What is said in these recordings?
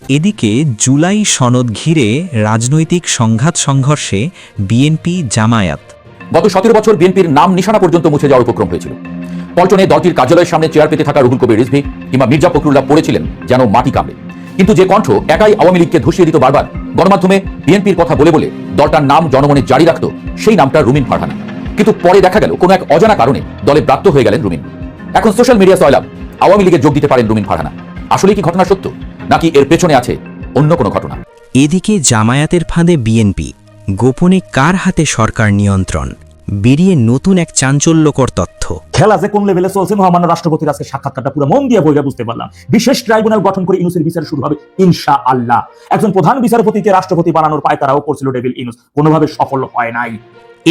এদিকে জুলাই সনদ ঘিরে রাজনৈতিক সংঘাত-সংঘর্ষে বিএনপি জামায়াত। গত ১৭ বছর বিএনপির নাম নিশানা পর্যন্ত মুছে যাওয়ার উপক্রম হয়েছিল। পল্টনে দলটির কার্যালয়ের সামনে চেয়ার পেতে থাকা রুহুল কবির রিজভী কিংবা মির্জা ফখরুল্লাহ পড়েছিলেন যেন মাটি কামড়ে। কিন্তু যে কণ্ঠ একাই আওয়ামী লীগকে ধসিয়ে দিত বারবার, গণমাধ্যমে বিএনপির কথা বলে বলে দলটার নাম জনমনে জারি রাখত, সেই নামটা রুমিন ফারহানা। কিন্তু পরে দেখা গেল কোনো এক অজানা কারণে দলে ব্রাত্য হয়ে গেলেন রুমিন। এখন সোশ্যাল মিডিয়া সয়লাভ, আওয়ামী লীগে যোগ দিতে পারেন রুমিন ফারহানা। আসলে কি ঘটনা সত্য, নাকি এর পেছনে আছে অন্য কোনো ঘটনা? এদিকে জামায়াতের ফাঁদে বিএনপি, গোপনে কার হাতে সরকার নিয়ন্ত্রণ, বেরিয়ে নতুন এক চাঞ্চল্যকর তথ্য। খেলা যে কোন লেভেলে চলছে, মহামান্য রাষ্ট্রপতির আজকে সাক্ষাৎকারটা পুরো মন দিয়ে বইটা বুঝতে পারলাম। বিশেষ ট্রাইব্যুনাল গঠন করে ইউনূসের বিচার শুরু হবে ইনশাআল্লাহ। একজন প্রধান বিচারপতিকে রাষ্ট্রপতি বানানোর পায়তারাও করছিল ডেভিল ইউনূস, কোনোভাবে সফল হয় নাই।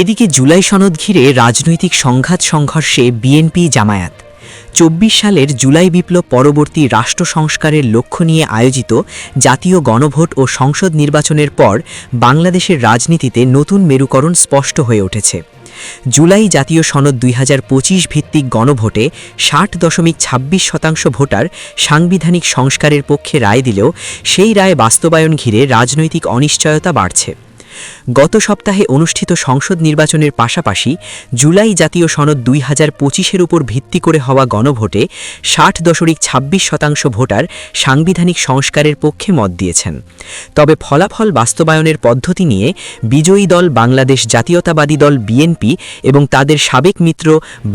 এদিকে জুলাই সনদ ঘিরে রাজনৈতিক সংঘাত-সংঘর্ষে বিএনপি জামায়াত। ২৪ সালের জুলাই বিপ্লব পরবর্তী রাষ্ট্র সংস্কারের লক্ষ্য নিয়ে আয়োজিত জাতীয় গণভোট ও সংসদ নির্বাচনের পর বাংলাদেশের রাজনীতিতে নতুন মেরুকরণ স্পষ্ট হয়ে উঠেছে। জুলাই জাতীয় সনদ ২০২৫ ভিত্তিক গণভোটে ৬০.২৬% ভোটার সাংবিধানিক সংস্কারের পক্ষে রায় দিলেও সেই রায় বাস্তবায়ন ঘিরে রাজনৈতিক অনিশ্চয়তা বাড়ছে। গত সপ্তাহে অনুষ্ঠিত সংসদ নির্বাচনের পাশাপাশি জুলাই জাতীয় সনদ ২০২৫-এর উপর ভিত্তি করে হওয়া গণভোটে ৬০.২৬% ভোটার সাংবিধানিক সংস্কারের পক্ষে মত দিয়েছেন। তবে ফলাফল বাস্তবায়নের পদ্ধতি নিয়ে বিজয়ী দল বাংলাদেশ জাতীয়তাবাদী দল বিএনপি এবং তাদের সাবেক মিত্র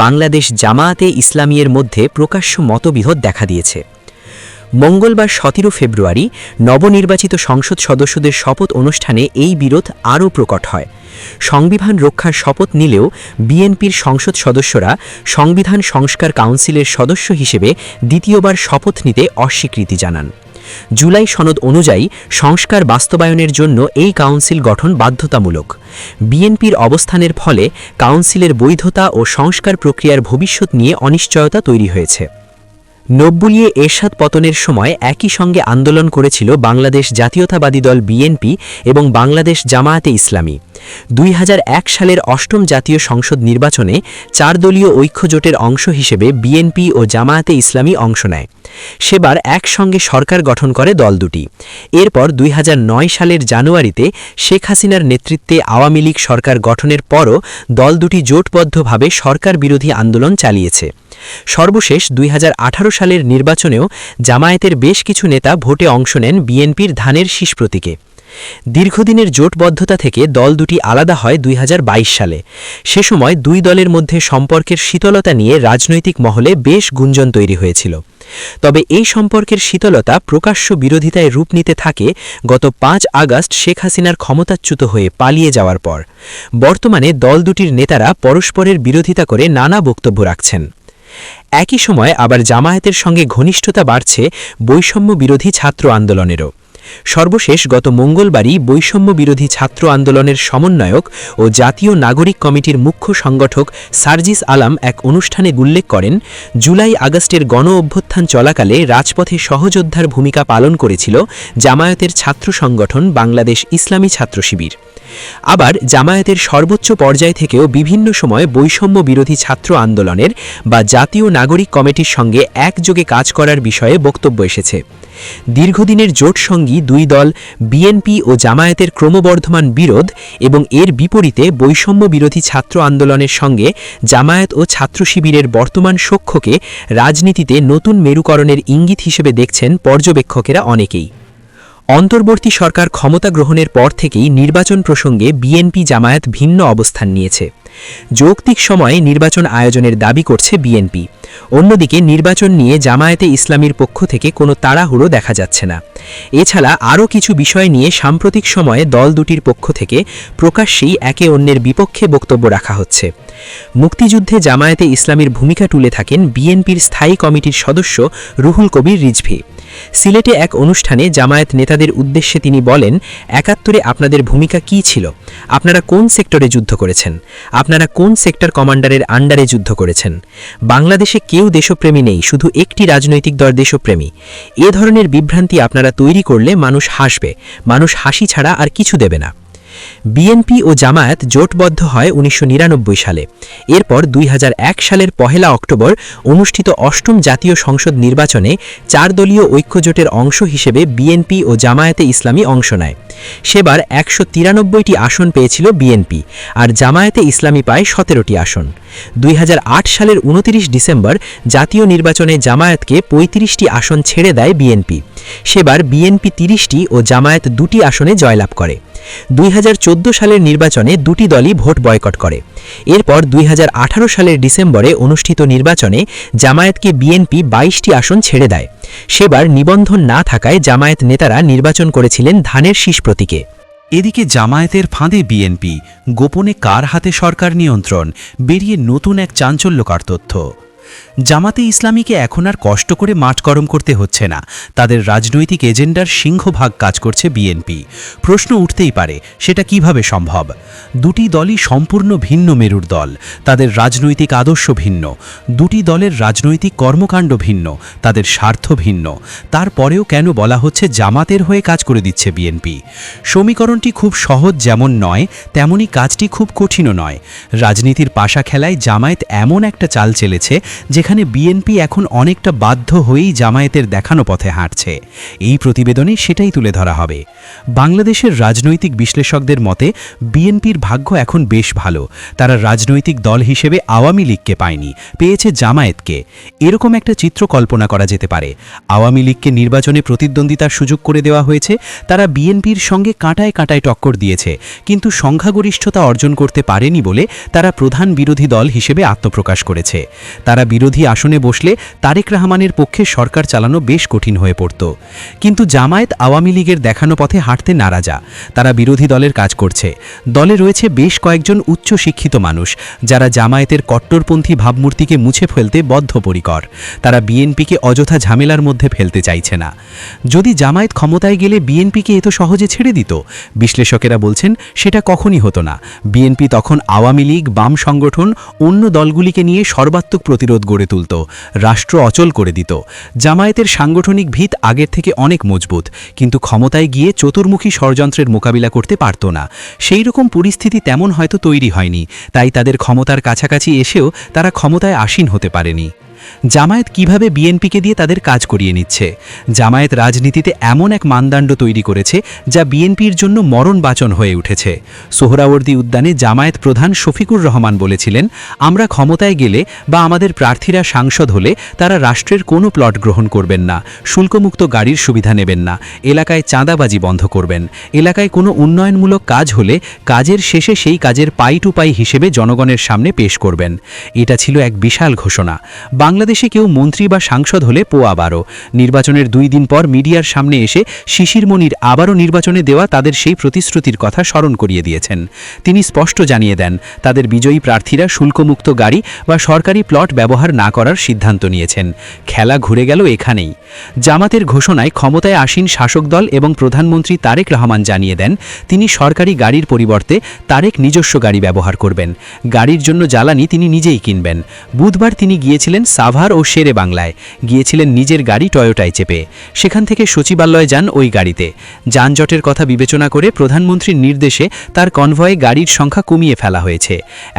বাংলাদেশ জামায়াতে ইসলামীর মধ্যে প্রকাশ্য মতবিরোধ দেখা দিয়েছে। মঙ্গলবার ১৭ ফেব্রুয়ারি নবনির্বাচিত সংসদ সদস্যদের শপথ অনুষ্ঠানে এই বিরোধ আরও প্রকট হয়। সংবিধান রক্ষার শপথ নিলেও বিএনপির সংসদ সদস্যরা সংবিধান সংস্কার কাউন্সিলের সদস্য হিসেবে দ্বিতীয়বার শপথ নিতে অস্বীকৃতি জানান। জুলাই সনদ অনুযায়ী সংস্কার বাস্তবায়নের জন্য এই কাউন্সিল গঠন বাধ্যতামূলক। বিএনপির অবস্থানের ফলে কাউন্সিলের বৈধতা ও সংস্কার প্রক্রিয়ার ভবিষ্যৎ নিয়ে অনিশ্চয়তা তৈরি হয়েছে। নব্বুলিয়ে এরশাদ পতনের সময় একই সঙ্গে আন্দোলন করেছিল বাংলাদেশ জাতীয়তাবাদী দল বিএনপি এবং বাংলাদেশ জামায়াতে ইসলামী। ২০০১ সালের অষ্টম জাতীয় সংসদ নির্বাচনে ৪ দলীয় ঐক্যজোটের অংশ হিসেবে বিএনপি ও জামায়াতে ইসলামী অংশ নেয়। সেবার একসঙ্গে সরকার গঠন করে দল দুটি। এরপর ২০০৯ সালের জানুয়ারিতে শেখ হাসিনার নেতৃত্বে আওয়ামী লীগ সরকার গঠনের পরও দল দুটি জোটবদ্ধভাবে সরকার বিরোধী আন্দোলন চালিয়েছে। সর্বশেষ ২০১৮ সালের নির্বাচনেও জামায়াতের বেশ কিছু নেতা ভোটে অংশ নেন বিএনপির ধানের শীষ প্রতীকে। দীর্ঘদিনের জোটবদ্ধতা থেকে দল দুটি আলাদা হয় ২০২২ সালে। সে সময় দুই দলের মধ্যে সম্পর্কের শীতলতা নিয়ে রাজনৈতিক মহলে বেশ গুঞ্জন তৈরি হয়েছিল। তবে এই সম্পর্কের শীতলতা প্রকাশ্য বিরোধিতায় রূপ নিতে থাকে গত ৫ আগস্ট শেখ হাসিনার ক্ষমতাচ্যুত হয়ে পালিয়ে যাওয়ার পর। বর্তমানে দল দুটির নেতারা পরস্পরের বিরোধিতা করে নানা বক্তব্য রাখছেন। একই সময় আবার জামায়াতের সঙ্গে ঘনিষ্ঠতা বাড়ছে বৈষম্য বিরোধী ছাত্র আন্দোলনেরও। সর্বশেষ গত মঙ্গলবারই বৈষম্য বিরোধী ছাত্র আন্দোলনের সমন্বয়ক ও জাতীয় নাগরিক কমিটির মুখ্য সংগঠক সার্জিস আলম এক অনুষ্ঠানে উল্লেখ করেন, জুলাই আগস্টের গণ অভ্যুত্থান চলাকালে রাজপথে সহযোদ্ধার ভূমিকা পালন করেছিল জামায়াতের ছাত্র সংগঠন বাংলাদেশ ইসলামী ছাত্র শিবির। আবার জামায়াতের সর্বোচ্চ পর্যায় থেকেও বিভিন্ন সময় বৈষম্য বিরোধী ছাত্র আন্দোলনের বা জাতীয় নাগরিক কমিটির সঙ্গে একযোগে কাজ করার বিষয়ে বক্তব্য এসেছে। দীর্ঘদিনের জোটসঙ্গী দুই দল বিএনপি ও জামায়াতের ক্রমবর্ধমান বিরোধ এবং এর বিপরীতে বৈষম্য বিরোধী ছাত্র আন্দোলনের সঙ্গে জামায়াত ও ছাত্র শিবিরের বর্তমান সখ্যকে রাজনীতিতে নতুন মেরুকরণের ইঙ্গিত হিসেবে দেখছেন পর্যবেক্ষকেরা অনেকেই। অন্তর্বর্তী সরকার ক্ষমতা গ্রহণের পর থেকেই নির্বাচন প্রসঙ্গে বিএনপি জামায়াত ভিন্ন অবস্থান নিয়েছে। যৌক্তিক সময়ে নির্বাচন আয়োজনের দাবি করছে বিএনপি। অন্যদিকে নির্বাচন নিয়ে জামায়াতে ইসলামীর পক্ষ থেকে কোনো তাড়াহুড়ো দেখা যাচ্ছে না। এছাড়া আরও কিছু বিষয় নিয়ে সাম্প্রতিক সময়ে দল দুটির পক্ষ থেকে প্রকাশ্যেই একে অন্যের বিপক্ষে বক্তব্য রাখা হচ্ছে। মুক্তিযুদ্ধে জামায়াতে ইসলামীর ভূমিকা তুলে থাকেন বিএনপির স্থায়ী কমিটির সদস্য রুহুল কবির রিজভী। সিলেটে এক অনুষ্ঠানে জামায়াত নেতাদের উদ্দেশ্যে তিনি বলেন, ৭১-এ আপনাদের ভূমিকা কী ছিল? আপনারা কোন সেক্টরে যুদ্ধ করেছেন? আপনারা কোন সেক্টর কমান্ডারের আন্ডারে যুদ্ধ করেছেন? বাংলাদেশে কেউ দেশপ্রেমী নেই, শুধু একটি রাজনৈতিক দল দেশপ্রেমী। এ ধরনের বিভ্রান্তি আপনারা তৈরি করলে মানুষ হাসবে, মানুষ হাসি ছাড়া আর কিছু দেবে না। বিএনপি ও জামায়াত জোটবদ্ধ হয় ১৯৯৯ সালে। এরপর ২০০১ সালের ১ অক্টোবর অনুষ্ঠিত অষ্টম জাতীয় সংসদ নির্বাচনে ৪ দলীয় ঐক্যজোটের অংশ হিসেবে বিএনপি ও জামায়াতে ইসলামী অংশ নেয়। সেবার ১৯৩টি আসন পেয়েছিল বিএনপি, আর জামায়াতে ইসলামী পায় ১৭টি আসন। ২০০৮ সালের ২৯ ডিসেম্বর জাতীয় নির্বাচনে জামায়াতকে ৩৫টি আসন ছেড়ে দেয় বিএনপি। সেবার বিএনপি ৩০টি ও জামায়াত ২টি আসনে জয়লাভ করে। ২০১৪ সালের নির্বাচনে দুটি দলই ভোট বয়কট করে। এরপর ২০১৮ সালের ডিসেম্বরে অনুষ্ঠিত নির্বাচনে জামায়াতকে বিএনপি ২২টি আসন ছেড়ে দেয়। সেবার নিবন্ধন না থাকায় জামায়াত নেতারা নির্বাচন করেছিলেন ধানের শীষ প্রতীকে। এদিকে জামায়াতের ফাঁদে বিএনপি, গোপনে কার হাতে সরকার নিয়ন্ত্রণ, বেরিয়ে নতুন এক চাঞ্চল্যকর তথ্য। জামাতে ইসলামীকে এখন আর কষ্ট করে মাঠ গরম করতে হচ্ছে না, তাদের রাজনৈতিক এজেন্ডার সিংহভাগ কাজ করছে বিএনপি। প্রশ্ন উঠতেই পারে, সেটা কিভাবে সম্ভব? দুটি দলই সম্পূর্ণ ভিন্ন মেরুর দল, তাদের রাজনৈতিক আদর্শ ভিন্ন, দুটি দলের রাজনৈতিক কর্মকাণ্ড ভিন্ন, তাদের স্বার্থ ভিন্ন। তারপরেও কেন বলা হচ্ছে জামাতের হয়ে কাজ করে দিচ্ছে বিএনপি? সমীকরণটি খুব সহজ যেমন নয়, তেমনি কাজটি খুব কঠিনও নয়। রাজনীতির পাশা খেলায় জামায়াত এমন একটা চাল চেলেছে যেখানে বিএনপি এখন অনেকটা বাধ্য হয়েই জামায়াতের দেখানো পথে হাঁটছে। এই প্রতিবেদনে সেটাই তুলে ধরা হবে। বাংলাদেশের রাজনৈতিক বিশ্লেষকদের মতে বিএনপির ভাগ্য এখন বেশ ভালো। তারা রাজনৈতিক দল হিসেবে আওয়ামী লীগকে পায়নি, পেয়েছে জামায়াতকে। এরকম একটা চিত্র কল্পনা করা যেতে পারে। আওয়ামী লীগকে নির্বাচনে প্রতিদ্বন্দ্বিতার সুযোগ করে দেওয়া হয়েছে, তারা বিএনপির সঙ্গে কাঁটায় কাঁটায় টক্কর দিয়েছে, কিন্তু সংখ্যাগরিষ্ঠতা অর্জন করতে পারেনি বলে তারা প্রধান বিরোধী দল হিসেবে আত্মপ্রকাশ করেছে। তারা বিরোধী আসনে বসলে তারেক রহমানের পক্ষে সরকার চালানো বেশ কঠিন হয়ে পড়ত। কিন্তু জামায়াত আওয়ামী লীগের দেখানো পথে হাঁটতে নারাজা। তারা বিরোধী দলের কাজ করছে। দলে রয়েছে বেশ কয়েকজন উচ্চ শিক্ষিত মানুষ, যারা জামায়াতের কট্টরপন্থী ভাবমূর্তিকে মুছে ফেলতে বদ্ধপরিকর। তারা বিএনপিকে অযথা ঝামেলার মধ্যে ফেলতে চাইছে না। যদি জামায়াত ক্ষমতায় গেলে বিএনপিকে এত সহজে ছেড়ে দিত, বিশ্লেষকেরা বলছেন সেটা কখনই হতো না। বিএনপি তখন আওয়ামী লীগ, বাম সংগঠন, অন্য দলগুলিকে নিয়ে সর্বাত্মক প্রতিরোধ গড়ে তুলত, রাষ্ট্র অচল করে দিত। জামায়াতের সাংগঠনিক ভিত আগের থেকে অনেক মজবুত, কিন্তু ক্ষমতায় গিয়ে চতুর্মুখী ষড়যন্ত্রের মোকাবিলা করতে পারত না। সেই রকম পরিস্থিতি তেমন হয়তো তৈরি হয়নি, তাই তাদের ক্ষমতার কাছাকাছি এসেও তারা ক্ষমতায় আসীন হতে পারেনি। জামায়াত কিভাবে বিএনপিকে দিয়ে তাদের কাজ করিয়ে নিচ্ছে? জামায়াত রাজনীতিতে এমন এক মানদণ্ড তৈরি করেছে যা বিএনপির জন্য মরণ বাচন হয়ে উঠেছে। সোহরাওয়ার্দী উদ্যানে জামায়াত প্রধান শফিকুর রহমান বলেছিলেন, আমরা ক্ষমতায় গেলে বা আমাদের প্রার্থীরা সাংসদ হলে তারা রাষ্ট্রের কোনো প্লট গ্রহণ করবেন না, শুল্কমুক্ত গাড়ির সুবিধা নেবেন না, এলাকায় চাঁদাবাজি বন্ধ করবেন, এলাকায় কোনো উন্নয়নমূলক কাজ হলে কাজের শেষে সেই কাজের পাই টু পাই হিসেবে জনগণের সামনে পেশ করবেন। এটা ছিল এক বিশাল ঘোষণা। বাংলাদেশে কেউ মন্ত্রী বা সাংসদ হলে পোয়া 12। নির্বাচনের 2 দিন পর মিডিয়ার সামনে এসে শিশির মনির আবারও নির্বাচনে দেওয়া তাদের সেই প্রতিশ্রুতির কথা স্মরণ করিয়ে দিয়েছেন। তিনি স্পষ্ট জানিয়ে দেন, তাদের বিজয়ী প্রার্থীরা শুল্কমুক্ত গাড়ি বা সরকারি প্লট ব্যবহার না করার সিদ্ধান্ত নিয়েছেন। খেলা ঘুরে গেল এখানেই। জামাতের ঘোষণায় ক্ষমতায় আসীন শাসক দল এবং প্রধানমন্ত্রী তারেক রহমান জানিয়ে দেন, তিনি সরকারি গাড়ির পরিবর্তে তারেক নিজস্ব গাড়ি ব্যবহার করবেন। গাড়ির জন্য জ্বালানি তিনি নিজেই কিনবেন। বুধবার তিনি গিয়েছিলেন সাভার ও শেরে বাংলায়, গিয়েছিলেন নিজের গাড়ি টয়োটায় চেপে। সেখান থেকে সচিবালয়ে যান ওই গাড়িতে। যানজটের কথা বিবেচনা করে প্রধানমন্ত্রীর নির্দেশে তার কনভয়ে গাড়ির সংখ্যা কমিয়ে ফেলা হয়েছে।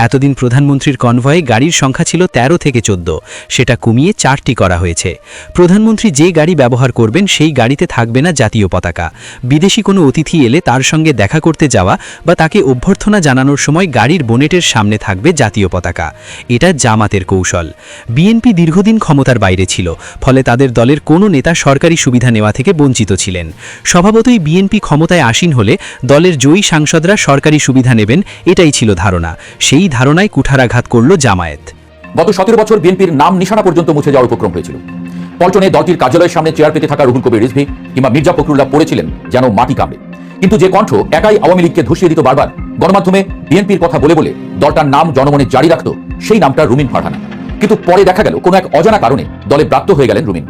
এতদিন প্রধানমন্ত্রীর কনভয়ে গাড়ির সংখ্যা ছিল 13 থেকে 14, সেটা কমিয়ে 4টি করা হয়েছে। প্রধানমন্ত্রী যে গাড়ি ব্যবহার করবেন সেই গাড়িতে থাকবে না জাতীয় পতাকা। বিদেশি কোনো অতিথি এলে তার সঙ্গে দেখা করতে যাওয়া বা তাকে অভ্যর্থনা জানানোর সময় গাড়ির বোনেটের সামনে থাকবে জাতীয় পতাকা। এটা জামাতের কৌশল। বিএনপি দীর্ঘদিন ক্ষমতার বাইরে ছিল, ফলে তাদের দলের কোনো নেতা সরকারি সুবিধা নেওয়া থেকে বঞ্চিত ছিলেন। স্বভাবতই বিএনপি ক্ষমতায় আসীন হলে দলের জয়ী সাংসদরা সরকারি সুবিধা নেবেন, এটাই ছিল ধারণা। সেই ধারণায় কুঠারাঘাত করল জামায়াত। গত 17 বছর বিএনপির নাম নিশানা পর্যন্ত মুছে যাওয়ার উপক্রম হয়েছিল। পল্টনে দলটির কার্যালয়ের সামনে চেয়ার পেতে থাকা রুহুল কবির রিজভী কিংবা মির্জা ফখরুল্লাহ পড়েছিলেন যেন মাটি কামড়ে। কিন্তু যে কণ্ঠ একাই আওয়ামী লীগকে ধসিয়ে দিত বারবার, গণমাধ্যমে বিএনপির কথা বলে বলে দলটার নাম জনমনে জারি রাখত, সেই নামটা রুমিন ফারহানা। কিন্তু পরে দেখা গেল কোনো এক অজানা কারণে দলে ব্রাত্য হয়ে গেলেন রুমিন।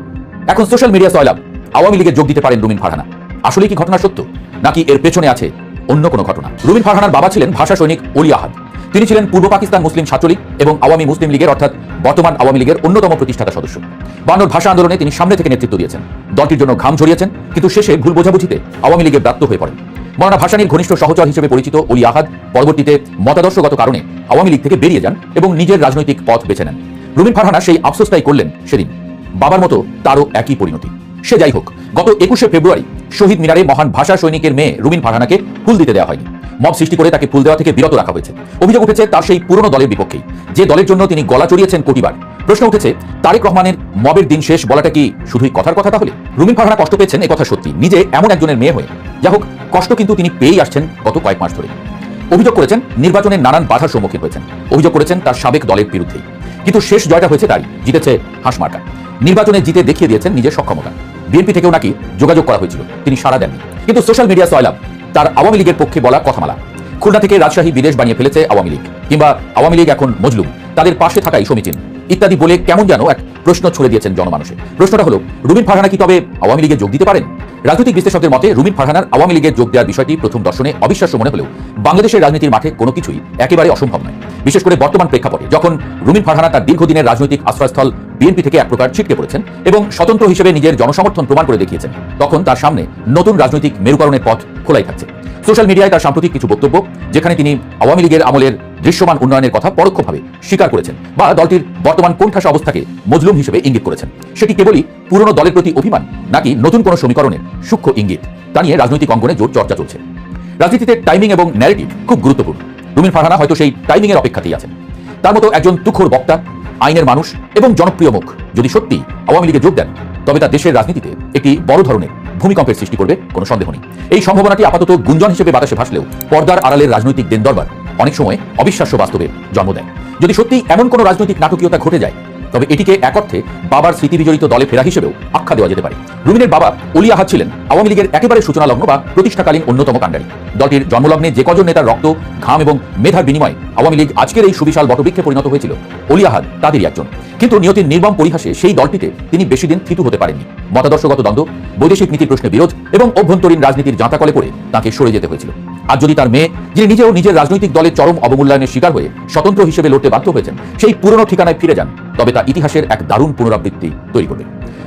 এখন সোশ্যাল মিডিয়া সয়লাভ, আওয়ামী লীগে যোগ দিতে পারেন রুমিন ফারহানা। আসলে কি ঘটনা সত্য, নাকি এর পেছনে আছে অন্য কোনো ঘটনা? রুমিন ফারহানার বাবা ছিলেন ভাষা সৈনিক অলি আহাদ। তিনি ছিলেন পূর্ব পাকিস্তান মুসলিম ছাত্রলীগ এবং আওয়ামী মুসলিম লীগের অর্থাৎ বর্তমান আওয়ামী লীগের অন্যতম প্রতিষ্ঠাতা সদস্য। 52 ভাষা আন্দোলনে তিনি সামনে থেকে নেতৃত্ব দিয়েছেন, দলটির জন্য ঘাম ঝরিয়েছেন, কিন্তু শেষে ভুল বোঝাবুঝিতে আওয়ামী লীগে ব্রাত্য হয়ে পড়েন। মৌলানা ভাসানীর ঘনিষ্ঠ সহচর হিসেবে পরিচিত অলি আহাদ পরবর্তীতে মতাদর্শগত কারণে আওয়ামী লীগ থেকে বেরিয়ে যান এবং নিজের রাজনৈতিক পথ বেছে নেন। রুমিন ফারহানা সেই আফসোসটাই করলেন সেদিন। বাবার মতো তারও একই পরিণতি। সে যাই হোক, গত 21শে ফেব্রুয়ারি শহীদ মিনারে মহান ভাষা সৈনিকের মেয়ে রুমিন ফারহানাকে ফুল দিতে দেওয়া হয়নি। মব সৃষ্টি করে তাকে ফুল দেওয়া থেকে বিরত রাখা হয়েছে। অভিযোগ উঠেছে তার সেই পুরনো দলের বিপক্ষেই, যে দলের জন্য তিনি গলা চড়িয়েছেন কোটিবার। প্রশ্ন উঠেছে, তারেক রহমানের মবের দিন শেষ বলাটা কি শুধুই কথার কথা তাহলে? রুমিন ফারহানা কষ্ট পেয়েছেন, একথা সত্যি, নিজে এমন একজনের মেয়ে হয়ে। যা হোক, কষ্ট কিন্তু তিনি পেয়েই আসছেন গত কয়েক মাস ধরে। অভিযোগ করেছেন নির্বাচনের নানান বাধার সম্মুখীন হয়েছেন। অভিযোগ করেছেন তার সাবেক দলের বিরুদ্ধেই। কিন্তু শেষ জয়টা হয়েছে তাই, জিতেছে হাঁসমার্কা। নির্বাচনে জিতে দেখিয়ে দিয়েছেন নিজের সক্ষমতা। বিএনপি থেকেও নাকি যোগাযোগ করা হয়েছিল, তিনি সাড়া দেননি। কিন্তু সোশ্যাল মিডিয়া সয়লাভ তার আওয়ামী লীগের পক্ষে বলা কথামালা। খুলনা থেকে রাজশাহী বিদেশ বানিয়ে ফেলেছে আওয়ামী লীগ, কিংবা আওয়ামী লীগ এখন মজলুম, তাদের পাশে থাকাই সমীচীন ইত্যাদি বলে কেমন যেন এক প্রশ্ন ছড়ে দিয়েছেন জনমানসে। প্রশ্নটা হলো, রুমিন ফারহানা কি তবে আওয়ামী লীগে যোগ দিতে পারেন? রাজনৈতিক বিশ্লেষকদের মতে রুমিন ফারহানার আওয়ামী লীগে যোগ দেওয়ার বিষয়টি প্রথম দর্শনে অবিশ্বাস্য মনে হলেও বাংলাদেশের রাজনীতির মাঠে কোনো কিছুই একেবারে অসম্ভব নয়। বিশেষ করে বর্তমান প্রেক্ষাপটে, যখন রুমিন ফারহানা তার দীর্ঘদিনের রাজনৈতিক আশ্রয়স্থল বিএনপি থেকে এক প্রকার ছিটকে পড়েছেন এবং স্বতন্ত্র হিসেবে নিজের জনসমর্থন প্রমাণ করে দেখিয়েছেন, তখন তার সামনে নতুন রাজনৈতিক মেরুকরণের পথ খোলাই থাকছে। সোশ্যাল মিডিয়ায় তার সাম্প্রতিক কিছু বক্তব্য, যেখানে তিনি আওয়ামী লীগের আমলের দৃশ্যমান উন্নয়নের কথা পরোক্ষভাবে স্বীকার করেছেন বা দলটির বর্তমান কোণঠাসা অবস্থাকে মজলুম হিসেবে ইঙ্গিত করেছেন, সেটি কেবলই পুরনো দলের প্রতি অভিমান নাকি নতুন কোনো সমীকরণের সূক্ষ্ম ইঙ্গিত, তা নিয়ে রাজনৈতিক অঙ্গনে জোর চর্চা চলছে। রাজনীতিতে টাইমিং এবং ন্যারেটিভ খুব গুরুত্বপূর্ণ। রুমিন ফারহানা হয়তো সেই টাইমিং এর অপেক্ষাতেই আছেন। তার মতো একজন তুখোর বক্তা, আইনের মানুষ এবং জনপ্রিয় মুখ যদি সত্যি আওয়ামী লীগে যোগ দেন, তবে তা দেশের রাজনীতিতে একটি বড় ধরনের ভূমিকম্পের সৃষ্টি করবে, কোনো সন্দেহ নেই। এই সম্ভাবনাটি আপাতত গুঞ্জন হিসেবে বাতাসে ভাসলেও পর্দার আড়ালের রাজনৈতিক দেনদরবার অনেক সময় অবিশ্বাস্য বাস্তবে জন্ম দেয়। যদি সত্যি এমন কোনো রাজনৈতিক নাটকীয়তা ঘটে যায়, তবে এটিকে এক অর্থে বাবার স্মৃতিবিজড়িত দলে ফেরা হিসেবেও আখ্যা দেওয়া যেতে পারে। রুমিনের বাবা অলি আহাদ ছিলেন আওয়ামী লীগের একেবারে সূচনালগ্ন বা প্রতিষ্ঠাকালীন অন্যতম কাণ্ডারী। দলটির জন্মলগ্নে যে কজন নেতার রক্ত, ঘাম এবং মেধার বিনিময়ে আওয়ামী লীগ আজকের এই সুবিশাল বটবৃক্ষে পরিণত হয়েছিল, অলি আহাদ তাদেরই একজন। কিন্তু নিয়তির নির্মম পরিহাসে সেই দলটিতে তিনি বেশি দিন থিতু হতে পারেননি। মতাদর্শগত দ্বন্দ্ব, বৈদেশিক নীতির প্রশ্নে বিরোধ এবং অভ্যন্তরীণ রাজনীতির জাঁতাকলে পড়ে তাকে সরে যেতে হয়েছিল। আর যদি তার মেয়ে, যিনি নিজেও নিজের রাজনৈতিক দলের চরম অবমূল্যায়নের শিকার হয়ে স্বতন্ত্র হিসেবে লড়তে বাধ্য হয়েছেন, সেই পুরনো ঠিকানায় ফিরে যান, তবে তা ইতিহাসের এক দারুণ পুনরাবৃত্তি তৈরি করবে।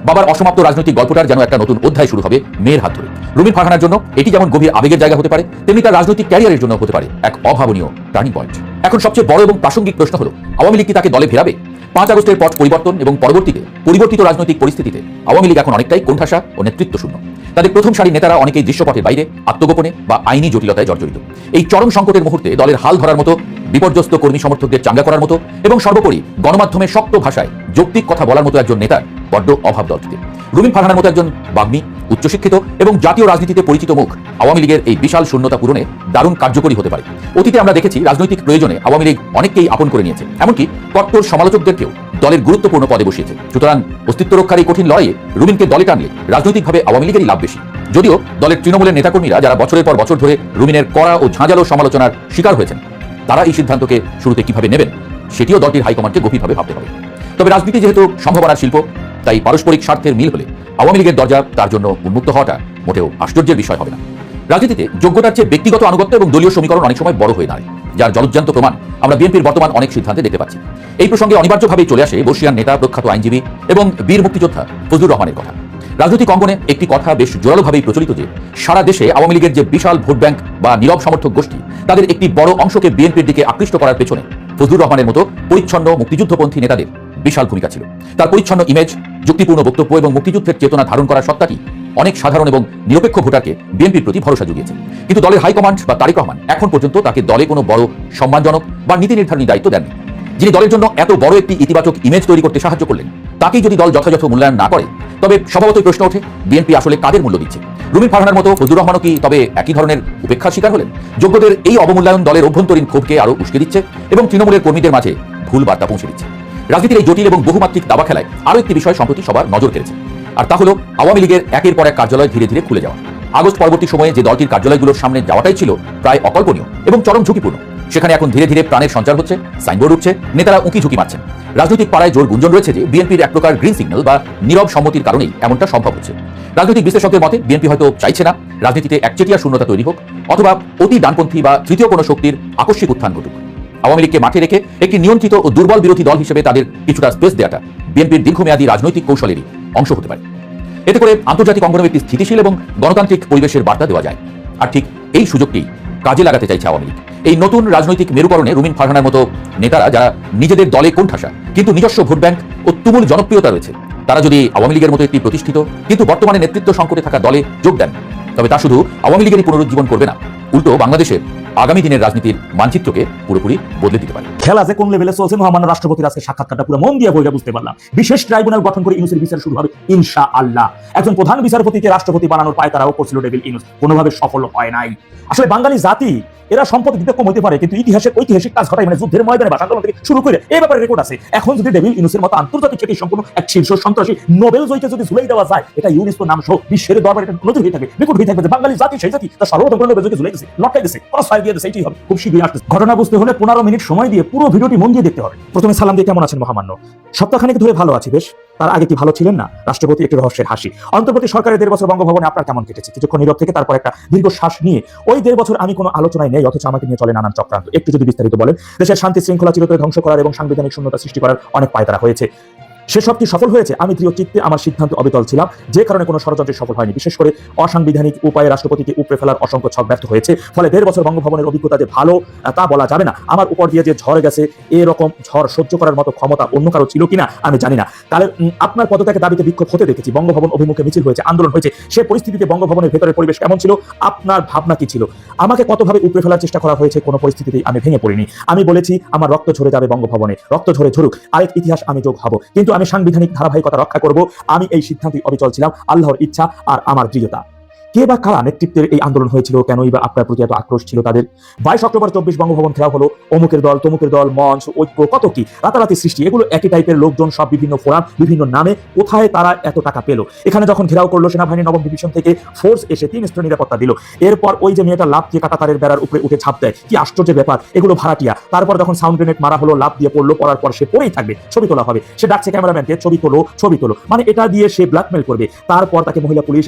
বাবার অসমাপ্ত রাজনৈতিক গল্পটার যেন একটা নতুন অধ্যায় শুরু হবে মেয়ের হাত ধরে। রুমিন ফারহানার জন্য এটি যেমন গভীর আবেগের জায়গা হতে পারে, তেমনি তার রাজনৈতিক ক্যারিয়ারের জন্য হতে পারে এক অভাবনীয় টার্নিং পয়েন্ট। এখন সবচেয়ে বড় এবং প্রাসঙ্গিক প্রশ্ন হলো, আওয়ামী লীগ কি তাকে দলে ফেরাবে? 5 আগস্টের পট পরিবর্তন এবং পরবর্তীতে পরিবর্তিত রাজনৈতিক পরিস্থিতিতে আওয়ামী লীগ এখন অনেকটাই কোণঠাসা ও নেতৃত্ব শূন্য। তাদের প্রথম সারির নেতারা অনেকেই দৃশ্যপটের বাইরে, আত্মগোপনে বা আইনি জটিলতায় জর্জরিত। এই চরম সংকটের মুহূর্তে দলের হাল ধরার মতো, বিপর্যস্ত কর্মী সমর্থকদের চাঙ্গা করার মতো এবং সর্বোপরি গণমাধ্যমে শক্ত ভাষায় যৌক্তিক কথা বলার মতো একজন নেতার বড্ড অভাব দলটিতে। রুমিন ফারহানার মতো একজন বাগ্মী, উচ্চশিক্ষিত এবং জাতীয় রাজনীতিতে পরিচিত মুখ আওয়ামী লীগের এই বিশাল শূন্যতা পূরণে দারুণ কার্যকরী হতে পারে। অতীতে আমরা দেখেছি রাজনৈতিক প্রয়োজনে আওয়ামী লীগ অনেককেই আপন করে নিয়েছে, এমনকি কট্টর সমালোচকদেরকেও দলের গুরুত্বপূর্ণ পদে বসিয়েছে। সুতরাং অস্তিত্ব রক্ষার এই কঠিন লড়াইয়ে রুমিনকে দলে টানলে রাজনৈতিকভাবে আওয়ামী লীগেরই লাভ বেশি। যদিও দলের তৃণমূলের নেতাকর্মীরা, যারা বছরের পর বছর ধরে রুমিনের কড়া ও ঝাঁঝালো সমালোচনার শিকার হয়েছেন, তারা এই সিদ্ধান্তকে শুরুতে কিভাবে নেবেন সেটিও দলটির হাইকমান্ডকে গভীরভাবে ভাবতে হবে। তবে রাজনীতি যেহেতু সম্ভাবনার শিল্প, তাই পারস্পরিক স্বার্থের মিল হলে আওয়ামী লীগের দরজা তার জন্য উন্মুক্ত হওয়াটা মোটেও আশ্চর্যের বিষয় হবে না। রাজনীতিতে যোগ্যতার চেয়ে ব্যক্তিগত আনুগত্য এবং দলীয় সমীকরণ অনেক সময় বড় হয়ে দাঁড়ায়, যার জলজ্জান্ত প্রমাণ আমরা বিএনপির বর্তমান অনেক সিদ্ধান্তে দেখতে পাচ্ছি। এই প্রসঙ্গে অনিবার্যভাবেই চলে আসে বর্ষিয়ান নেতা, প্রখ্যাত আইনজীবী এবং বীর মুক্তিযোদ্ধা ফজলুর রহমানের কথা। রাজনৈতিক অঙ্গনে একটি কথা বেশ জোরালোভাবেই প্রচলিত যে, সারা দেশে আওয়ামী লীগের যে বিশাল ভোট ব্যাংক বা নীরব সমর্থক গোষ্ঠী, তাদের একটি বড় অংশকে বিএনপির দিকে আকৃষ্ট করার পেছনে ফজলুর রহমানের মতো পরিচ্ছন্ন মুক্তিযুদ্ধপন্থী নেতাদের বিশাল ভূমিকা ছিল। তার পরিচ্ছন্ন ইমেজ, যুক্তিপূর্ণ বক্তব্য এবং মুক্তিযুদ্ধের চেতনা ধারণ করার সত্তাটি অনেক সাধারণ এবং নিরপেক্ষ ভোটারকে বিএনপির প্রতি ভরসা জুগিয়েছে। কিন্তু দলের হাইকমান্ড বা তারেক রহমান এখন পর্যন্ত তাকে দলে কোনো বড় সম্মানজনক বা নীতি নির্ধারণী দায়িত্ব দেননি। যিনি দলের জন্য এত বড় একটি ইতিবাচক ইমেজ তৈরি করতে সাহায্য করলেন, তাকেই যদি দল যথাযথ মূল্যায়ন না করে, তবে স্বভাবতই প্রশ্ন ওঠে, বিএনপি আসলে কাদের মূল্য দিচ্ছে? রুমিন ফারহানার মতো ফজলুর রহমানও কি তবে একই ধরনের উপেক্ষার শিকার হলেন? যোগ্যদের এই অবমূল্যায়ন দলের অভ্যন্তরীণ ক্ষোভকে আরও উস্কে দিচ্ছে এবং তৃণমূলের কর্মীদের মাঝে ভুল বার্তা পৌঁছে দিচ্ছে। রাজনীতির এই জটিল এবং বহুমাত্রিক দাবা খেলায় আরও একটি বিষয় সম্প্রতি সবার নজর কেড়েছে, আর তা হলো আওয়ামী লীগের একের পর এক কার্যালয় ধীরে ধীরে খুলে যাওয়া। আগস্ট পরবর্তী সময়ে যে দলটির কার্যালয়গুলোর সামনে যাওয়াটাই ছিল প্রায় অকল্পনীয় এবং চরম ঝুঁকিপূর্ণ, সেখানে এখন ধীরে ধীরে প্রাণের সঞ্চার হচ্ছে, সাইনবোর্ড উঠছে, নেতারা উঁকি ঝুঁকি মারছেন। রাজনৈতিক পাড়ায় জোর গুঞ্জন রয়েছে যে বিএনপির এক প্রকার গ্রিন সিগন্যাল বা নীরব সম্মতির কারণেই এমনটা সম্ভব হচ্ছে। রাজনৈতিক বিশ্লেষকদের মতে বিএনপি হয়তো চাইছে না রাজনীতিতে একচেটিয়া শূন্যতা তৈরি হোক, অথবা অতি ডানপন্থী বা তৃতীয় কোনো শক্তির আকস্মিক উত্থান ঘটুক। আওয়ামী লীগকে মাঠে রেখে একটি নিয়ন্ত্রিত ও দুর্বল বিরোধী দল হিসেবে তাদের কিছুটা স্পেস দেওয়াটা বিএনপির দীর্ঘমেয়াদী রাজনৈতিক কৌশলেরই অংশ হতে পারে। এতে করে আন্তর্জাতিক অঙ্গনে একটি স্থিতিশীল এবং গণতান্ত্রিক পরিবেশের বার্তা দেওয়া যায়। আর ঠিক এই সুযোগটি কাজে লাগাতে চাইছে আওয়ামী লীগ। এই নতুন রাজনৈতিক মেরুকরণে রুমিন ফারহানার মতো নেতারা, যারা নিজেদের দলে কোণঠাসা কিন্তু নিজস্ব ভোট ব্যাংক ও তুমুল জনপ্রিয়তা রয়েছে, তারা যদি আওয়ামী লীগের মতো একটি প্রতিষ্ঠিত কিন্তু বর্তমানে নেতৃত্ব সংকটে থাকা দলে যোগ দেন, তবে তা শুধু আওয়ামী লীগেরই পুনরুজ্জীবন করবে না, উল্টো বাংলাদেশের আগামী দিনের রাজনীতির মানচিত্রকে পুরোপুরি বদলে দিতে পারে। খেলা যে কোন লেভেলে চলছে মহামান্য রাষ্ট্রপতির আজকে সাক্ষাৎকারটা পুরো মন দিয়ে বইটা বুঝতে পারলাম। বিশেষ ট্রাইব্যুনাল গঠন করে ইউনুসের বিচার শুরু হবে ইনশাআল্লাহ। একজন প্রধান বিচারপতিকে রাষ্ট্রপতি বানানোর পায়তারাও করছিল ডেভিল ইউনুস, কোনোভাবে সফল হয় নাই। আসলে বাঙালি জাতি এরা সম্পদ দিতে কম হতে পারে, কিন্তু ইতিহাসের ঐতিহাসিক কাজ ঘটায়, মানে যুদ্ধের ময়দানে বা আন্দোলন থেকে শুরু করে এই ব্যাপারে রেকর্ড আছে। এখন যদি ডেভিল ইউনুসের মতো আন্তর্জাতিক খ্যাতি সম্পন্ন এক শীর্ষ সন্ত্রাসী নোবেল জয়ীকে যদি ঝুলাই দেওয়া যায়, এটা ইউনেস্কো নাম সহ বিশ্বের দরবারে এটা নজির হয়ে থাকবে, রেকর্ড হয়ে থাকবে যে বাঙালি জাতি সেই জাতি তার সর্বপ্রথম করে নোবেল জয়ীকে ঝুলাই দিয়েছে, লটকাই দিয়েছে, প্রশ্রয় দিয়ে দিয়েছে। এটাই হবে, খুব শীঘ্রই আসছে। ঘটনা বুঝতে হলে 15 মিনিট সময় দিয়ে পুরো ভিডিওটি মন দিয়ে দেখতে হবে। প্রথমে সালাম দিয়ে কেমন আছেন মহামান্য? সপ্তাহখানেক ধরে ভালো আছি। বেশ, তার আগে কি ভালো ছিলেন না? রাষ্ট্রপতি একটি রহস্যের হাসি। অন্তর্বর্তী সরকারের 1.5 বছর বঙ্গভবনে আপনার কেমন কেটেছে? কিছুক্ষণ নীরব থেকে তারপর একটা দীর্ঘ শ্বাস নিয়ে, ওই 1.5 বছর আমি কোনো আলোচনায় নেই, অথচ আমাকে নিয়ে চলে নানান চক্রান্ত। একটু যদি বিস্তারিত বলেন। দেশের শান্তি শৃঙ্খলা চিরতরে ধ্বংস করার এবং সাংবিধানিক শূন্যতা সৃষ্টি করার অনেক পায়তারা হয়েছে, সেসব কি সফল হয়েছে? আমি দৃঢ় চিত্তে আমার সিদ্ধান্তে অবিচল ছিলাম, যে কারণে কোনো ষড়যন্ত্রে সফল হয়নি। বিশেষ করে অসাংবিধানিক উপায়ে রাষ্ট্রপতিকে উপড়ে ফেলার অসংখ্য ছক ব্যর্থ হয়েছে। ফলে 1.5 বছর বঙ্গভবনের অভিজ্ঞতা যে ভালো তা বলা যাবে না। আমার উপর দিয়ে যে ঝড় গেছে, এরকম ঝড় সহ্য করার মতো ক্ষমতা অন্য কারো ছিল কিনা আমি জানি না। তাহলে আপনার পদত্যাগের দাবিতে বিক্ষোভ হতে দেখেছি, বঙ্গভবন অভিমুখে মিছিল হয়েছে, আন্দোলন হয়েছে। সে পরিস্থিতিতে বঙ্গভবনের ভেতরের পরিবেশ কেমন ছিল? আপনার ভাবনা কি ছিল? আমাকে কতভাবে উপড়ে ফেলার চেষ্টা করা হয়েছে, কোনো পরিস্থিতিতেই আমি ভেঙে পড়িনি। আমি বলেছি আমার রক্ত ঝরে যাবে বঙ্গভবনে, রক্ত ঝরে ঝরুক, আরেক ইতিহাস আমি যোগ হব, কিন্তু আমি সাংবিধানিক ধারাবাহিকতা রক্ষা করব। আমি এই সিদ্ধান্তে অবিচল ছিলাম, আল্লাহর ইচ্ছা আর আমার দৃঢ়তা। কে বা কারা নেতৃত্বের এই আন্দোলন হয়েছিল? কেনই বা আপনার প্রতি এত আক্রোশ ছিল তাদের? 22 অক্টোবর 24 বঙ্গভবন ঘেরাও হলো, অমুকের দল তমুকের দল, মঞ্চ, ঐক্য, কত কি রাতারাতি সৃষ্টি। এগুলো একই টাইপের লোকজন, সব বিভিন্ন ফোরাম, বিভিন্ন নামে। কোথায় তারা এত টাকা পেল? এখানে যখন ঘেরাও করলো, সেনাবাহিনী 9ম ডিভিশন থেকে ফোর্স এসে 3 স্তর নিরাপত্তা দিল। এরপর ওই যে মেয়েটা লাফ দিয়ে কাঁটাতারের বেড়ার উপরে উঠে ঝাঁপ দেয়, কি আশ্চর্য ব্যাপার, এগুলো ভাড়াটিয়া। তারপর যখন সাউন্ড গ্রেনেড মারা হলো, লাফ দিয়ে পড়লো, পড়ার পর সে পড়েই থাকবে, ছবি তোলা হবে। সে ডাকছে ক্যামেরাম্যানকে, ছবি তোলো, ছবি তোলো, মানে এটা দিয়ে সে ব্ল্যাকমেল করবে। তারপর তাকে মহিলা পুলিশ,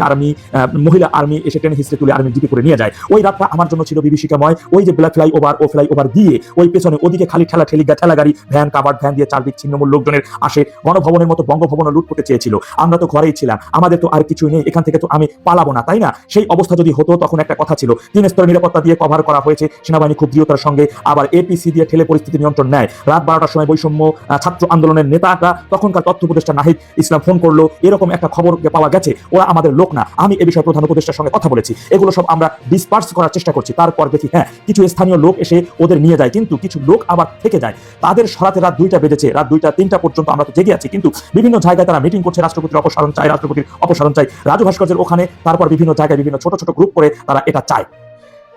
মহিলা আর্মি এসে টেনে হিস্ট্রি তুলে আর্মি জিপি করে নিয়ে যায়। ওই রাতটা আমার জন্য ছিল বিভীষিকাময়। ওই যে ব্ল্যাক ফ্লাইওভার দিয়ে ওই পেছনে ওদিকে খালি ঠেলা গাড়ি, ভ্যান, কাভার্ড ভ্যান দিয়ে চারদিক ছিন্নমূল লোকজনের আসে। গণভবনের মতো বঙ্গভবন লুট করতে চেয়েছিল। আমরা তো ঘরেই ছিলাম, আমাদের তো আর কিছুই নেই, এখান থেকে তো আমি পালাবো না, তাই না? সেই অবস্থা যদি হতো, তখন একটা কথা ছিল, 3 স্তর নিরাপত্তা দিয়ে কভার করা হয়েছে। সেনাবাহিনী খুব দৃঢ়তার সঙ্গে আবার এপিসি দিয়ে ঠেলে পরিস্থিতি নিয়ন্ত্রণ নেয়। রাত 12টার সময় বৈষম্য ছাত্র আন্দোলনের নেতারা, তখনকার তথ্য উপদেষ্টা নাহিদ ইসলাম ফোন করলো, এরকম একটা খবর পাওয়া গেছে, ওরা আমাদের লোক না। আমি এ বিষয়ে প্রধান উপদেষ্টার সঙ্গে কথা বলেছি। এগুলো সব আমরা ডিসপার্স করার চেষ্টা করছি। তারপর দেখি হ্যাঁ, কিছু স্থানীয় লোক এসে ওদের নিয়ে যায়, কিন্তু কিছু লোক আবার থেকে যায়। তাদের সরাতে রাত 2টা বেজেছে, রাত 2টা 3টা পর্যন্ত আমরা তো জেগে আছি, কিন্তু বিভিন্ন জায়গায় তারা মিটিং করছে, রাষ্ট্রপতির অপসারণ চাই, রাজু ভাস্কর্যের ওখানে, তারপর বিভিন্ন জায়গায় বিভিন্ন ছোট ছোট গ্রুপ করে তারা এটা চায়।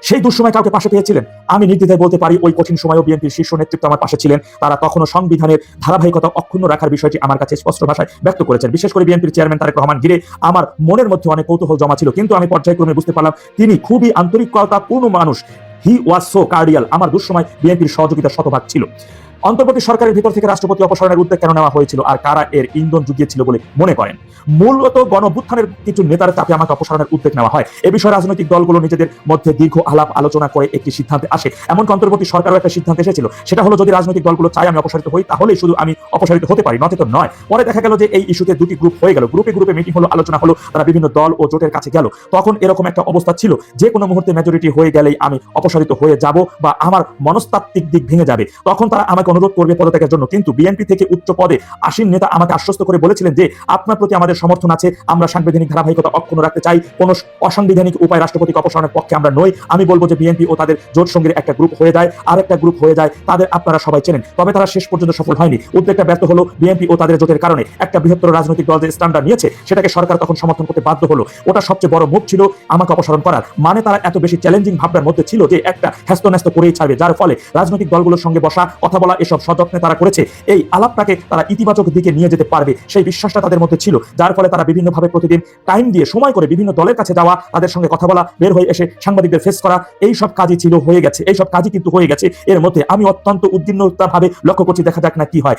সেই দুঃসময় কাউকে পাশে পেয়েছিলেন? আমি নির্দ্বিধায় বলতে পারি, ওই কঠিন সময়ও বিএনপির শীর্ষ নেতৃত্ব আমার পাশে ছিলেন। তারা তখনও সংবিধানের ধারাবাহিকতা অক্ষুণ্ণ রাখার বিষয়টি আমার কাছে স্পষ্ট ভাষায় ব্যক্ত করেছেন। বিশেষ করে বিএনপির চেয়ারম্যান তারেক রহমান ঘিরে আমার মনের মধ্যে অনেক কৌতূহল জমা ছিল, কিন্তু আমি পর্যায়ক্রমে বুঝতে পারলাম তিনি খুবই আন্তরিকতাপূর্ণ মানুষ। হি ওয়াজ সো কার্ডিয়াল। আমার দুঃসময় বিএনপির সহযোগিতা শতভাগ ছিল। অন্তর্বর্তী সরকারের ভিতর থেকে রাষ্ট্রপতি অপসারণের উদ্যোগ কেন নেওয়া হয়েছিল আর কারা এর ইন্ধন জুগিয়েছিল বলে মনে করেন? মূলত গণঅভ্যুত্থানের কিছু নেতার চাপে আমাকে অপসারণের উদ্যোগ নেওয়া হয়। এ বিষয়ে রাজনৈতিক দলগুলো নিজেদের মধ্যে দীর্ঘ আলাপ আলোচনা করে একটি সিদ্ধান্তে আসে। এমনকি অন্তর্বর্তী সরকারও একটা সিদ্ধান্ত এসেছিল, সেটা হলো যদি রাজনৈতিক দলগুলো চায় আমি অপসারিত হই, তাহলেই শুধু আমি অপসারিত হতে পারি, নচেত নয়। পরে দেখা গেল যে এই ইস্যুতে 2টি গ্রুপ হয়ে গেল, গ্রুপে মিটিং হলো, আলোচনা হলো, তারা বিভিন্ন দল ও জোটের কাছে গেল। তখন এরকম একটা অবস্থা ছিল, যে কোনো মুহূর্তে মেজরিটি হয়ে গেলেই আমি অপসারিত হয়ে যাব বা আমার মনস্তাত্ত্বিক দিক ভেঙে যাবে। তখন তারা আমাকে অনুরোধ করবে পদত্যাগের জন্য, কিন্তু বিএনপি থেকে উচ্চ পদে আসীন নেতা আমাকে আশ্বস্ত করে বলেছিলেন যে আপনার প্রতি আমাদের সমর্থন আছে, আমরা সাংবিধানিক ধারাবাহিকতা অক্ষুণ্ণ রাখতে চাই, কোন অসাংবিধানিক উপায় রাষ্ট্রপতিকে অপসারণের পক্ষে আমরা নই। আমি বলবো যে বিএনপি ও তাদের জোট সঙ্গীর একটা গ্রুপ হয়ে যায়, আর একটা গ্রুপ হয়ে যায়, তাদের আপনারা সবাই চেনেন। তবে তারা শেষ পর্যন্ত সফল হয়নি, উদ্যোগটা ব্যর্থ হলো বিএনপি ও তাদের জোটের কারণে। একটা বৃহত্তর রাজনৈতিক দল যে স্ট্যান্ডার্ড নিয়েছে, সেটাকে সরকার তখন সমর্থন করতে বাধ্য হলো। ওটা সবচেয়ে বড় মুভ ছিল আমাকে অপসারণ করার। মানে তারা এত বেশি চ্যালেঞ্জিং ভাবনার মধ্যে ছিল যে একটা হ্যাস্ত করেই ছাড়বে, যার ফলে রাজনৈতিক দলগুলোর সঙ্গে বসা, কথা বলা, এসব সযত্নে তারা করেছে। এই আলাপটাকে তারা ইতিবাচক দিকে নিয়ে যেতে পারবে, সেই বিশ্বাসটা তাদের মধ্যে ছিল, যার ফলে তারা বিভিন্নভাবে প্রতিদিন টাইম দিয়ে সময় করে বিভিন্ন দলের কাছে যাওয়া, তাদের সঙ্গে কথা বলা, বের হয়ে এসে সাংবাদিকদের ফেস করা, এই সব কাজই ছিল, হয়ে গেছে। এই সব কাজই কিন্তু হয়ে গেছে। এর মধ্যে আমি অত্যন্ত উদ্বিগ্নতাভাবে লক্ষ্য করছি, দেখা যাক না কি হয়।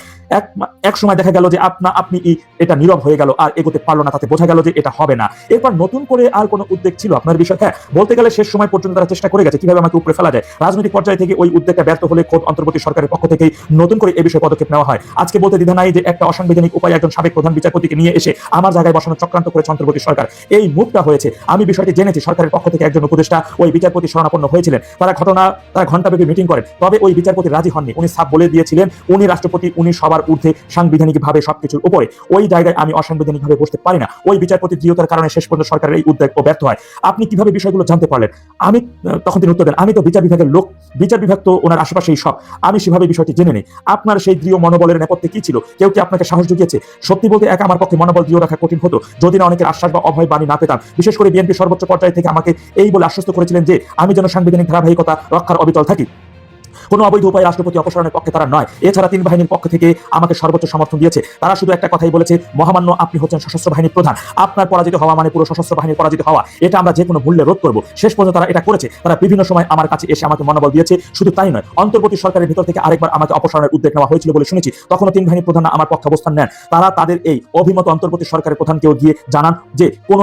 এক সময় দেখা গেল যে আপনি এটা নীরব হয়ে গেল, আর এগোতে পারলো না, তাতে বোঝা গেল যে এটা হবে না। এরপর নতুন করে আর কোনো উদ্যোগ ছিল আপনার বিষয়? হ্যাঁ, বলতে গেলে শেষ সময় পর্যন্ত তারা চেষ্টা করে গেছে কিভাবে আমাকে উপরে ফেলা যায়। রাজনৈতিক পর্যায়ে থেকে ওই উদ্যোগটা ব্যর্থ হলে খোদ অন্তর্বর্তী সরকারের পক্ষ থেকে থেকেই নতুন করে এই বিষয়ে পদক্ষেপ নেওয়া হয়। আজকে বলতে দ্বিধা নাই যে একটা অসাংবিধানিক উপায়ে একজন সাবেক প্রধান বিচারপতিকে নিয়ে এসে আমার জায়গায় বসানোর চক্রান্ত করেছে অন্তর্বর্তী সরকার। এই মুভটা হয়েছে, আমি বিষয়টি জেনেছি। সরকারের পক্ষ থেকে একজন উপদেষ্টা ওই বিচারপতি শরণাপন্ন হয়েছিলেন। তারা ঘণ্টাব্যাপী মিটিং করেন, তবে ওই বিচারপতি রাজি হননি। উনি সাফ বলে দিয়েছিলেন উনি রাষ্ট্রপতি, উনি সবার ঊর্ধ্বে, সাংবিধানিকভাবে সবকিছুর উপরে। ওই জায়গায় আমি অসাংবিধানিকভাবে বসতে পারি না। ওই বিচারপতি দৃঢ়তার কারণে শেষ পর্যন্ত সরকারের এই উদ্যোগ ব্যর্থ হয়। আপনি কিভাবে বিষয়গুলো জানতে পারলেন? আমি তখন তিনি উত্তর দেন, আমি তো বিচার বিভাগের লোক, বিচার বিভাগ তো ওনার আশেপাশেই সব, আমি সেভাবে বিষয়টি জেনে নেই। আপনার সেই দৃঢ় মনোবলের নেপথ্যে কি ছিল? কেউ কি আপনাকে সাহস জুগিয়েছে? সত্যি বলতে একা আমার পক্ষে মনোবল দৃঢ় রাখা কঠিন হতো যদি না অনেকের আশ্বাস বা অভয় বাণী না পেতাম। বিশেষ করে বিএনপি সর্বোচ্চ পর্যায় থেকে আমাকে এই বলে আশ্বস্ত করেছিলেন যে আমি যেন সাংবিধানিক ধারাবাহিকতা রক্ষার অবিচল থাকি। কোনো অবৈধ উপায়ে রাষ্ট্রপতি অপসারণের পক্ষে তারা নয়। এছাড়া তিন বাহিনীর পক্ষ থেকে আমাকে সর্বোচ্চ সমর্থন দিয়েছে। তারা শুধু একটা কথাই বলেছে, মহামান্য আপনি হচ্ছেন সশস্ত্র বাহিনীর প্রধান, আপনার পরাজিত হওয়া মানে পুরো সশস্ত্র বাহিনীর পরাজিত হওয়া, এটা আমরা যে কোনো মূল্যে রোধ করব। শেষ পর্যন্ত তারা এটা করেছে। তারা বিভিন্ন সময় আমার কাছে এসে আমাকে মনোবল দিয়েছে। শুধু তাই নয়, অন্তর্বর্তী সরকারের ভিতর থেকে আরেকবার আমাকে অপসারণের উদ্যোগ নেওয়া হয়েছিল বলে শুনেছি। তখনও তিন বাহিনীর প্রধান আমার পক্ষে অবস্থান নেন। তারা তাদের এই অভিমত অন্তর্বর্তী সরকারের প্রধানকেও গিয়ে জানান যে কোনো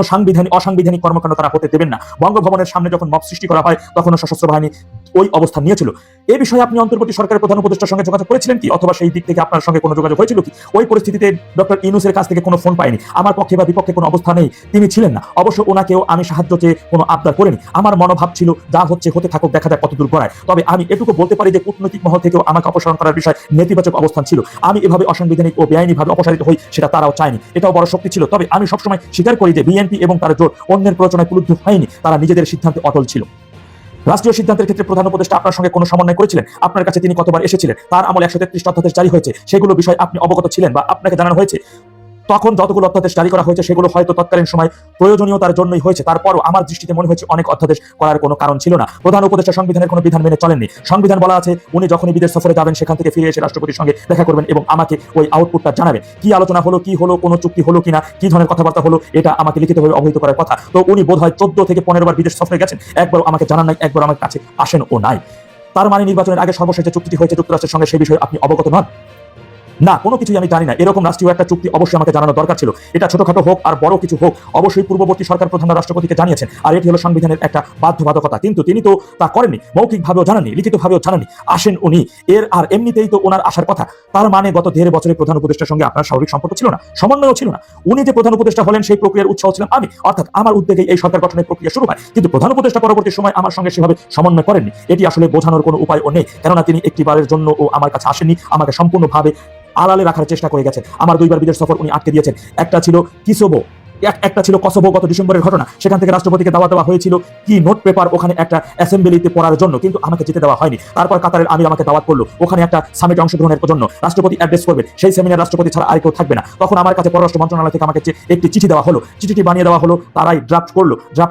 অসাংবিধানিক কর্মকাণ্ড তারা হতে দেবেন না। বঙ্গভবনের সামনে যখন মব সৃষ্টি করা হয় তখনও সশস্ত্র বাহিনী ওই অবস্থান নিয়েছিল। এই বিষয়ে আপনি অন্তর্বর্তী সরকারের প্রধান উপদেষ্টার সঙ্গে যোগাযোগ করেছিলেন কি, অথবা সেই দিক থেকে আপনার সঙ্গে কোনো যোগাযোগ হয়েছিল কি? ওই পরিস্থিতিতে ডক্টর ইউনূসের কাছ থেকে কোনো ফোন পাইনি। আমার পক্ষে বা বিপক্ষে কোনো অবস্থানেই তিনি ছিলেন না। অবশ্য ওনাকেও আমি সাহায্য চেয়ে কোনো আবদার করিনি। আমার মনোভাব ছিল যা হচ্ছে হতে থাকুক, দেখা যাক কতদূর গড়ায়। তবে আমি এটুকু বলতে পারি যে কূটনৈতিক মহল থেকেও আমাকে অপসারণ করার বিষয়ে নেতিবাচক অবস্থান ছিল। আমি এভাবে অসাংবিধানিক ও বেআইনিভাবে অপসারিত হই সেটা তারাও চায়নি। এটাও বড় শক্তি ছিল। তবে আমি সবসময় স্বীকার করি যে বিএনপি এবং তার জোট অন্যের প্ররোচনায় ক্রুদ্ধ হয়নি, তারা নিজেদের সিদ্ধান্তে অটল ছিল। রাষ্ট্রীয় সিদ্ধান্তের ক্ষেত্রে প্রধান উপদেষ্টা আপনার সঙ্গে কোনো সমন্বয় করেছিলেন? আপনার কাছে তিনি কতবার এসেছিলেন? তার আমলে 133 অধ্যাদেশ জারি হয়েছে, সেগুলো বিষয়ে আপনি অবগত ছিলেন বা আপনাকে জানানো হয়েছে? তখন যতগুলো অধ্যাদেশ জারি করা হয়েছে সেগুলো হয়তো তৎকালীন সময় প্রয়োজনীয়তার জন্যই হয়েছে। তারপরও আমার দৃষ্টিতে মনে হয়েছে অনেক অধ্যাদেশ করার কোনো কারণ ছিল না। প্রধান উপদেষ্টা সংবিধানের কোনো বিধান মেনে চলেননি। সংবিধান বলা আছে উনি যখনই বিদেশ সফরে যাবেন সেখান থেকে ফিরে এসে রাষ্ট্রপতির সঙ্গে দেখা করবেন এবং আমাকে ওই আউটপুটটা জানাবেন। কি আলোচনা হলো, কি হলো, কোনো চুক্তি হলো কিনা, কি ধরনের কথাবার্তা হলো, এটা আমাকে লিখিতভাবে অবহিত করার কথা। তো উনি বোধহয় 14 থেকে 15 বার বিদেশ সফরে গেছেন, একবারও আমাকে জানান নাই, একবার আমার কাছে আসেন ও নাই। তার মানে নির্বাচনের আগে সর্বশেষ যে চুক্তিটি হয়েছে যুক্তরাষ্ট্রের সঙ্গে, সেই বিষয়ে আপনি অবগত নন? না, কোনো কিছুই আমি জানি না। এরকম রাষ্ট্রীয় একটা চুক্তি অবশ্যই আমাকে জানানো দরকার ছিল। এটা ছোটখাটো হোক আর বড় কিছু হোক, অবশ্যই পূর্ববর্তী সরকার প্রধানরা রাষ্ট্রপতিকে জানিয়েছেন। আর এটি হলো সংবিধানের একটা বাধ্যবাধকতা। কিন্তু তিনি তো তা করেননি, মৌখিকভাবেও জানাননি, লিখিতভাবেও জানাননি। আসেন উনি, আর এমনিতেই তো ওনার আসার কথা। তার মানে গত 1.5 বছরে প্রধান উপদেষ্টার সঙ্গে আপনার স্বাভাবিক সম্পর্ক ছিল না, সমন্বয়ও ছিল না। উনি যে প্রধান উপদেষ্টা হলেন সেই প্রক্রিয়ার উৎসাহ ছিলাম আমি, অর্থাৎ আমার উদ্যোগেই এই সরকার গঠনের প্রক্রিয়া শুরু হয়। কিন্তু প্রধান উপদেষ্টা পরবর্তী সময় আমার সঙ্গে সেভাবে সমন্বয় করেননি। এটি আসলে বোঝানোর কোনো উপায়ও নেই, কেননা তিনি একটিবারের জন্য ও আমার কাছে আসেননি। আমাকে সম্পূর্ণভাবে আড়ালে রাখার চেষ্টা করে গেছেন। আমার 2বার বিদেশ সফর উনি আটকে দিয়েছেন। একটা ছিল একটা ছিল কসোভো, গত ডিসেম্বরের ঘটনা। সেখান থেকে রাষ্ট্রপতিকে দাওয়াত দেওয়া হয়েছিল কি নোট পেপার ওখানে একটা অ্যাসেম্বলিতে পড়ার জন্য, কিন্তু আমাকে যেতে দেওয়া হয়নি। তারপর কাতারের আমির আমাকে দাওয়াত করলো ওখানে একটা সামিটে অংশগ্রহণের জন্য। রাষ্ট্রপতি অ্যাড্রেস করবেন, সেই সেমিনার রাষ্ট্রপতি ছাড়া আর কেউ থাকবে না। তখন আমার কাছে পররাষ্ট্র মন্ত্রণালয় থেকে আমাকে একটি চিঠি দেওয়া হলো। চিঠিটি বানিয়ে দেওয়া হলো, তারাই ড্রাফট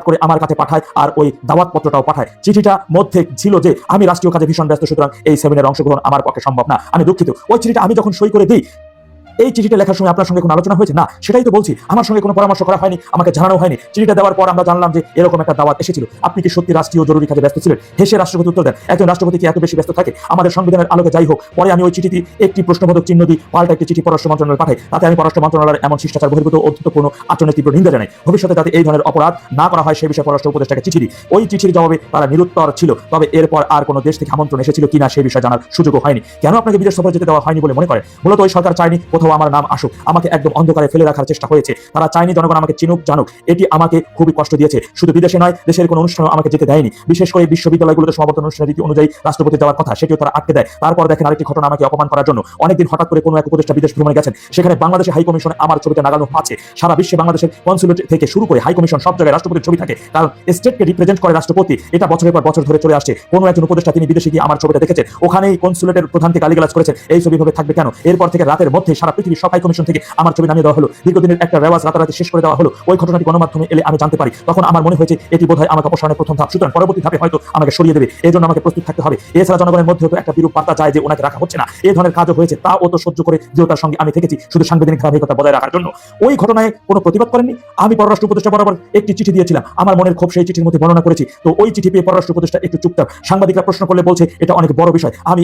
করে আমার কাছে পাঠায়, আর ওই দাওয়াত পত্রটাও পাঠায়। চিঠিটা মধ্যে ছিল যে আমি রাষ্ট্রীয় কাজে ভীষণ ব্যস্ত, সুতরাং এই সেমিনারে অংশগ্রহণ আমার পক্ষে সম্ভব না, আমি দুঃখিত। ওই চিঠিটা আমি যখন সই করে দিই, এই চিঠিটা লেখার সময় আপনার সঙ্গে কোনো আলোচনা হয়েছে? না, সেটাই তো বলছি, আমার সঙ্গে কোনো পরামর্শ করা হয়নি, আমাকে জানানো হয়নি। চিঠিটা দেওয়ার পর আমরা জানলাম যে এরকম একটা দাওয়াত এসেছিল। আপনি কি সত্যি রাষ্ট্রীয় জরুরি কাজে ব্যস্ত ছিলেন? হেসে রাষ্ট্রপতি উত্তর দেন, একজন রাষ্ট্রপতি কি এত বেশি ব্যস্ত থাকে? আমাদের সংবিধানের আলোকে যাই হোক, পরে আমি ওই চিঠিটি একটি প্রশ্নবোধক চিহ্ন দিই, পাল্টা একটি চিঠি পররাষ্ট্র মন্ত্রণালয়ে পাঠাই। তাতে আমি পররাষ্ট্র মন্ত্রণালয়ের এমন শিষ্টাচার বহির্ভূত অর্থপূর্ণ আচরণের তীব্র নিন্দা জানাই। ভবিষ্যতে যাতে এই ধরনের অপরাধ না করা হয় সে বিষয়ে পররাষ্ট্র উপদেষ্টাকে চিঠি দিই। ওই চিঠির জবাবে তারা নিরুত্তর ছিল। তবে এরপর আর কোনো দেশ থেকে আমন্ত্রণ এসেছিল কিনা সেই বিষয়ে জানার সুযোগও হয়নি। কেন আপনাকে বিদেশ সফরে যেতে দেওয়া হয়নি বলে মনে করেন? মূলত ওই সরকার চায়নি কোথাও আমার নাম আসুক, আমাকে একদম অন্ধকারে ফেলে রাখার চেষ্টা হয়েছে। তারা চায়নি জনগণ আমাকে চিনুক, জানুক। এটি আমাকে খুবই কষ্ট দিয়েছে। শুধু বিদেশে নয়, দেশের কোনো অনুষ্ঠানও আমাকে যেতে দেয়নি। বিশেষ করে বিশ্ববিদ্যালয়গুলোতে সমাবর্তন অনুষ্ঠানের রীতি অনুযায়ী রাষ্ট্রপতি যাওয়ার কথা, সেটিও তারা আটকে দেয়। তারপর দেখেন আরেকটি ঘটনা, আমাকে অপমান করার জন্য অনেকদিন হঠাৎ করে কোনো এক উপদেষ্টা বিদেশ ভ্রমণে গেছেন। সেখানে বাংলাদেশের হাই কমিশনে আমার ছবিটা লাগানো আছে। সারা বিশ্বে বাংলাদেশের কনসুলেট থেকে শুরু করে হাই কমিশন সব জায়গায় রাষ্ট্রপতির ছবি থাকে, কারণ স্টেটকে রিপ্রেজেন্ট করে রাষ্ট্রপতি। এটা বছরের পর বছর ধরে চলে আসছে। কোনো একজন উপদেষ্টা তিনি বিদেশে গিয়ে আমার ছবিটা দেখেছেন, ওখানেই কনসুলেটের প্রধানকে গালিগালাজ করেছেন, এই ছবি ভাবে থাকবে কেন? এরপর থেকে রাতের মধ্যে সারা পৃথিবীর সব হাই কমিশন থেকে আমার ছবি নামিয়ে দেওয়া হলো। দীর্ঘদিনের একটা রেওয়াজ রাতারাতি শেষ করে দেওয়া হলো। ওই ঘটনাটি গণমাধ্যমে এলে আমি জানতে পারি। তখন আমার মনে হয়েছে এটি বোধহয় আমাকে অপসারণের প্রথম ধাপ, সুতরাং পরবর্তী ধাপে হয়তো আমাকে সরিয়ে দেবে। এই জন্য আমাকে প্রস্তুত থাকতে হবে। এছাড়া জনগণের মধ্যে তো একটা বিরূপ বার্তা যায় যে ওনাকে রাখা হচ্ছে না। এই ধরনের কাজও হয়েছে, তা ও তো সহ্য করে দৃঢ়তার সঙ্গে আমি থেকেছি শুধু সাংবিধানিক ধারাবাহিকতা বজায় রাখার জন্য। ওই ঘটনায় কোনো প্রতিবাদ করেননি। আমি পররাষ্ট্র উপদেষ্টা বরাবর একটি চিঠি দিয়েছিলাম, আমার মনের ক্ষোভ সেই চিঠির মধ্যে বর্ণনা করেছি। তো ওই চিঠি পেয়ে পররাষ্ট্র উপদেষ্টা একটু চুপচাপ। সাংবাদিকরা প্রশ্ন করলে বলছে এটা অনেক বড় বিষয়। আমি